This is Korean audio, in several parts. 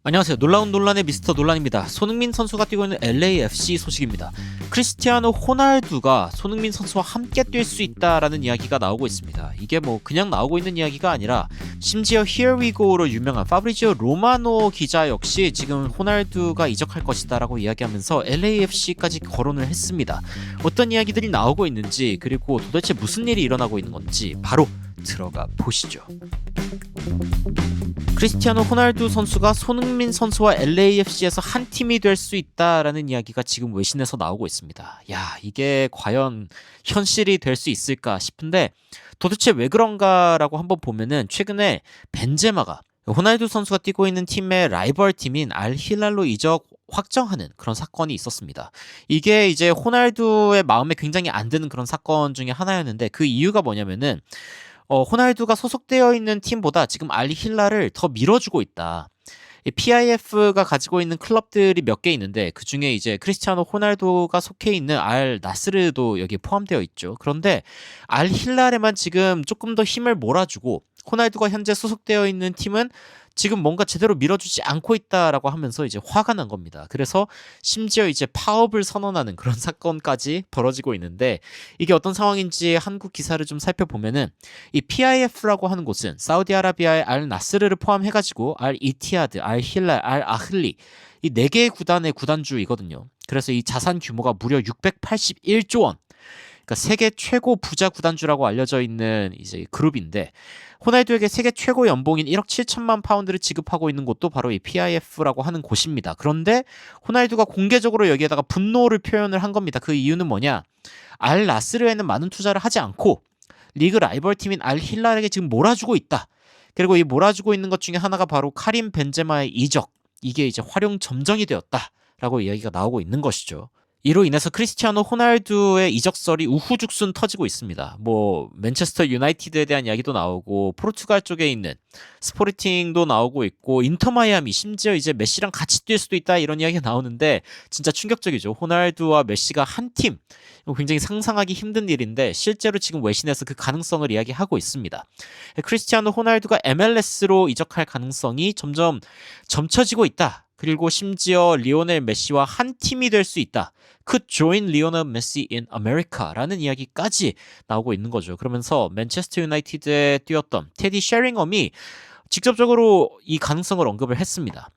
안녕하세요. 놀라운 논란의 미스터 논란입니다. 손흥민 선수가 뛰고 있는 LAFC 소식입니다. 크리스티아노 호날두가 손흥민 선수와 함께 뛸 수 있다라는 이야기가 나오고 있습니다. 이게 뭐 그냥 나오고 있는 이야기가 아니라 심지어 Here We Go로 유명한 파브리지오 로마노 기자 역시 지금 호날두가 이적할 것이다라고 이야기하면서 LAFC까지 거론을 했습니다. 어떤 이야기들이 나오고 있는지, 그리고 도대체 무슨 일이 일어나고 있는 건지 바로 들어가 보시죠. 크리스티아노 호날두 선수가 손흥민 선수와 LAFC에서 한 팀이 될 수 있다라는 이야기가 지금 외신에서 나오고 있습니다. 야, 이게 과연 현실이 될 수 있을까 싶은데 도대체 왜 그런가라고 한번 보면은 최근에 벤제마가 호날두 선수가 뛰고 있는 팀의 라이벌 팀인 알 힐랄로 이적 확정하는 그런 사건이 있었습니다. 이게 이제 호날두의 마음에 굉장히 안 드는 그런 사건 중에 하나였는데, 그 이유가 뭐냐면은 호날두가 소속되어 있는 팀보다 지금 알 힐랄을 더 밀어주고 있다. PIF가 가지고 있는 클럽들이 몇 개 있는데 그 중에 이제 크리스티아노 호날두가 속해 있는 알 나스르도 여기에 포함되어 있죠. 그런데 알 힐랄에만 지금 조금 더 힘을 몰아주고 호날두가 현재 소속되어 있는 팀은 지금 뭔가 제대로 밀어주지 않고 있다라고 하면서 이제 화가 난 겁니다. 그래서 심지어 이제 파업을 선언하는 그런 사건까지 벌어지고 있는데, 이게 어떤 상황인지 한국 기사를 좀 살펴보면은 이 PIF라고 하는 곳은 사우디아라비아의 알 나스르를 포함해가지고 알 이티하드, 알 힐랄, 알 아흘리 이 4개의 구단의 구단주이거든요. 그래서 이 자산 규모가 무려 681조 원. 그러니까 세계 최고 부자 구단주라고 알려져 있는 이제 그룹인데, 호날두에게 세계 최고 연봉인 1억 7천만 파운드를 지급하고 있는 곳도 바로 이 PIF라고 하는 곳입니다. 그런데 호날두가 공개적으로 여기에다가 분노를 표현을 한 겁니다. 그 이유는 뭐냐? 알 나스르에는 많은 투자를 하지 않고 리그 라이벌 팀인 알 힐랄에게 지금 몰아주고 있다. 그리고 이 몰아주고 있는 것 중에 하나가 바로 카림 벤제마의 이적. 이게 이제 활용 점정이 되었다라고 이야기가 나오고 있는 것이죠. 이로 인해서 크리스티아노 호날두의 이적설이 우후죽순 터지고 있습니다. 뭐 맨체스터 유나이티드에 대한 이야기도 나오고 포르투갈 쪽에 있는 스포르팅도 나오고 있고 인터 마이아미, 심지어 이제 메시랑 같이 뛸 수도 있다 이런 이야기가 나오는데 진짜 충격적이죠. 호날두와 메시가 한 팀. 굉장히 상상하기 힘든 일인데 실제로 지금 외신에서 그 가능성을 이야기하고 있습니다. 크리스티아노 호날두가 MLS로 이적할 가능성이 점점 점쳐지고 있다. 그리고 심지어 리오넬 메시와 한 팀이 될 수 있다. Could join Lionel Messi in America라는 이야기까지 나오고 있는 거죠. 그러면서 맨체스터 유나이티드에 뛰었던 테디 셰링엄이 직접적으로 이 가능성을 언급을 했습니다.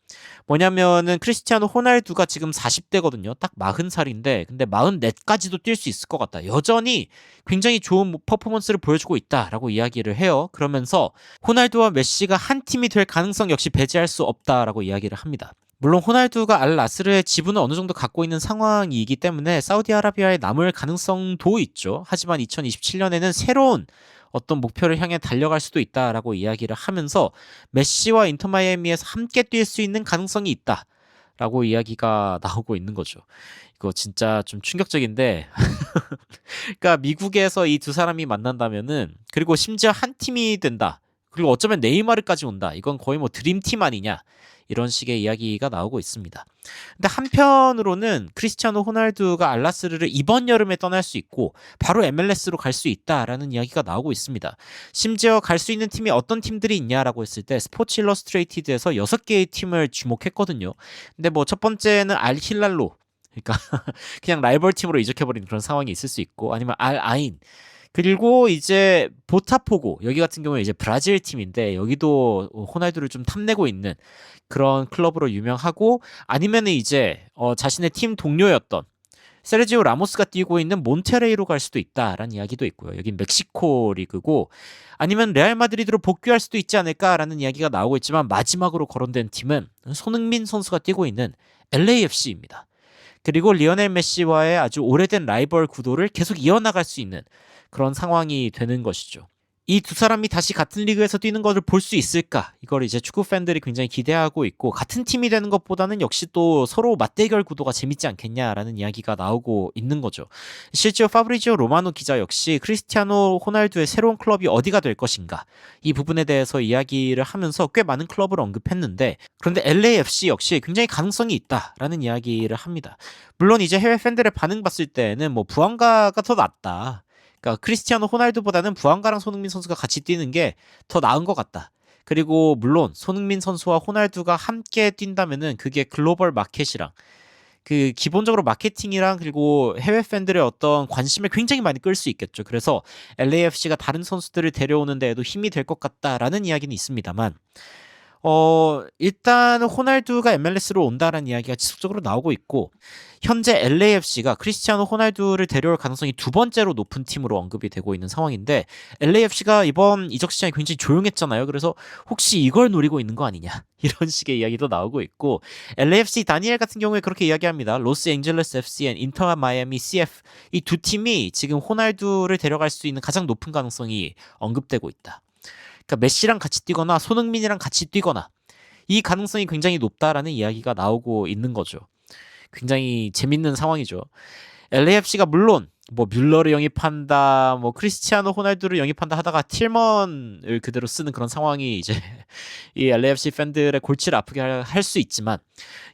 뭐냐면은 크리스티아노 호날두가 지금 40대거든요. 딱 40살인데 근데 44까지도 뛸 수 있을 것 같다. 여전히 굉장히 좋은 퍼포먼스를 보여주고 있다라고 이야기를 해요. 그러면서 호날두와 메시가 한 팀이 될 가능성 역시 배제할 수 없다라고 이야기를 합니다. 물론 호날두가 알 나스르의 지분을 어느 정도 갖고 있는 상황이기 때문에 사우디아라비아에 남을 가능성도 있죠. 하지만 2027년에는 새로운 어떤 목표를 향해 달려갈 수도 있다라고 이야기를 하면서 메시와 인터 마이애미에서 함께 뛸 수 있는 가능성이 있다라고 이야기가 나오고 있는 거죠. 이거 진짜 좀 충격적인데 그러니까 미국에서 이 두 사람이 만난다면은, 그리고 심지어 한 팀이 된다. 그리고 어쩌면 네이마르까지 온다. 이건 거의 뭐 드림팀 아니냐. 이런 식의 이야기가 나오고 있습니다. 근데 한편으로는 크리스티아노 호날두가 알나스르를 이번 여름에 떠날 수 있고 바로 MLS로 갈 수 있다라는 이야기가 나오고 있습니다. 심지어 갈 수 있는 팀이 어떤 팀들이 있냐라고 했을 때 스포츠 일러스트레이티드에서 6개의 팀을 주목했거든요. 근데 뭐 첫 번째는 알 힐랄로, 그러니까 그냥 라이벌 팀으로 이적해버린 그런 상황이 있을 수 있고, 아니면 알 아인, 그리고 이제 보타포고, 여기 같은 경우에 이제 브라질 팀인데 여기도 호날두를 좀 탐내고 있는 그런 클럽으로 유명하고, 아니면은 이제 자신의 팀 동료였던 세르지오 라모스가 뛰고 있는 몬테레이로 갈 수도 있다라는 이야기도 있고요. 여긴 멕시코 리그고, 아니면 레알 마드리드로 복귀할 수도 있지 않을까라는 이야기가 나오고 있지만 마지막으로 거론된 팀은 손흥민 선수가 뛰고 있는 LAFC입니다. 그리고 리오넬 메시와의 아주 오래된 라이벌 구도를 계속 이어나갈 수 있는 그런 상황이 되는 것이죠. 이 두 사람이 다시 같은 리그에서 뛰는 것을 볼 수 있을까? 이걸 이제 축구 팬들이 굉장히 기대하고 있고, 같은 팀이 되는 것보다는 역시 또 서로 맞대결 구도가 재밌지 않겠냐라는 이야기가 나오고 있는 거죠. 실제로 파브리지오 로마노 기자 역시 크리스티아노 호날두의 새로운 클럽이 어디가 될 것인가, 이 부분에 대해서 이야기를 하면서 꽤 많은 클럽을 언급했는데, 그런데 LAFC 역시 굉장히 가능성이 있다라는 이야기를 합니다. 물론 이제 해외 팬들의 반응 봤을 때는 뭐 부안가가 더 낫다. 그러니까 크리스티아노 호날두보다는 부안가랑 손흥민 선수가 같이 뛰는 게 더 나은 것 같다. 그리고 물론 손흥민 선수와 호날두가 함께 뛴다면은 그게 글로벌 마켓이랑 그 기본적으로 마케팅이랑 그리고 해외 팬들의 어떤 관심을 굉장히 많이 끌 수 있겠죠. 그래서 LAFC가 다른 선수들을 데려오는 데에도 힘이 될 것 같다라는 이야기는 있습니다만 일단 호날두가 MLS로 온다라는 이야기가 지속적으로 나오고 있고 현재 LAFC가 크리스티아노 호날두를 데려올 가능성이 두 번째로 높은 팀으로 언급이 되고 있는 상황인데 LAFC가 이번 이적 시장이 굉장히 조용했잖아요. 그래서 혹시 이걸 노리고 있는 거 아니냐 이런 식의 이야기도 나오고 있고 LAFC 다니엘 같은 경우에 그렇게 이야기합니다. 로스앤젤레스 FCN 인터 마이애미 CF 이 두 팀이 지금 호날두를 데려갈 수 있는 가장 높은 가능성이 언급되고 있다. 그러니까 메시랑 같이 뛰거나 손흥민이랑 같이 뛰거나 이 가능성이 굉장히 높다라는 이야기가 나오고 있는 거죠. 굉장히 재밌는 상황이죠. LAFC가 물론 뭐 뮬러를 영입한다, 뭐 크리스티아노 호날두를 영입한다 하다가 틸먼을 그대로 쓰는 그런 상황이 이제 이 LAFC 팬들의 골치를 아프게 할 수 있지만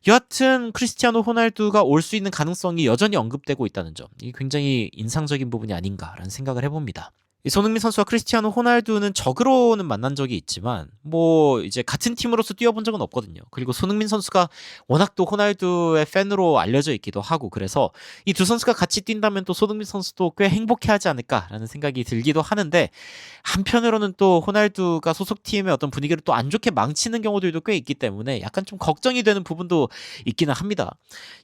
여하튼 크리스티아노 호날두가 올 수 있는 가능성이 여전히 언급되고 있다는 점, 이 굉장히 인상적인 부분이 아닌가라는 생각을 해봅니다. 이 손흥민 선수와 크리스티아노 호날두는 적으로는 만난 적이 있지만 뭐 이제 같은 팀으로서 뛰어본 적은 없거든요. 그리고 손흥민 선수가 워낙 또 호날두의 팬으로 알려져 있기도 하고 그래서 이 두 선수가 같이 뛴다면 또 손흥민 선수도 꽤 행복해하지 않을까라는 생각이 들기도 하는데 한편으로는 또 호날두가 소속팀의 어떤 분위기를 또 안 좋게 망치는 경우들도 꽤 있기 때문에 약간 좀 걱정이 되는 부분도 있기는 합니다.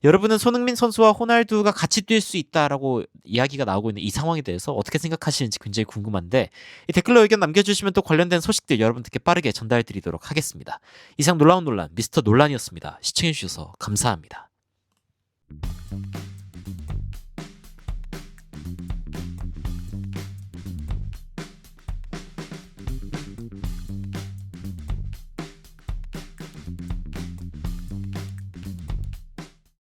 여러분은 손흥민 선수와 호날두가 같이 뛸 수 있다라고 이야기가 나오고 있는 이 상황에 대해서 어떻게 생각하시는지 굉장히 궁금한데 이 댓글로 의견 남겨주시면 또 관련된 소식들 여러분들께 빠르게 전달해드리도록 하겠습니다. 이상 놀라운 논란 미스터 논란이었습니다. 시청해주셔서 감사합니다.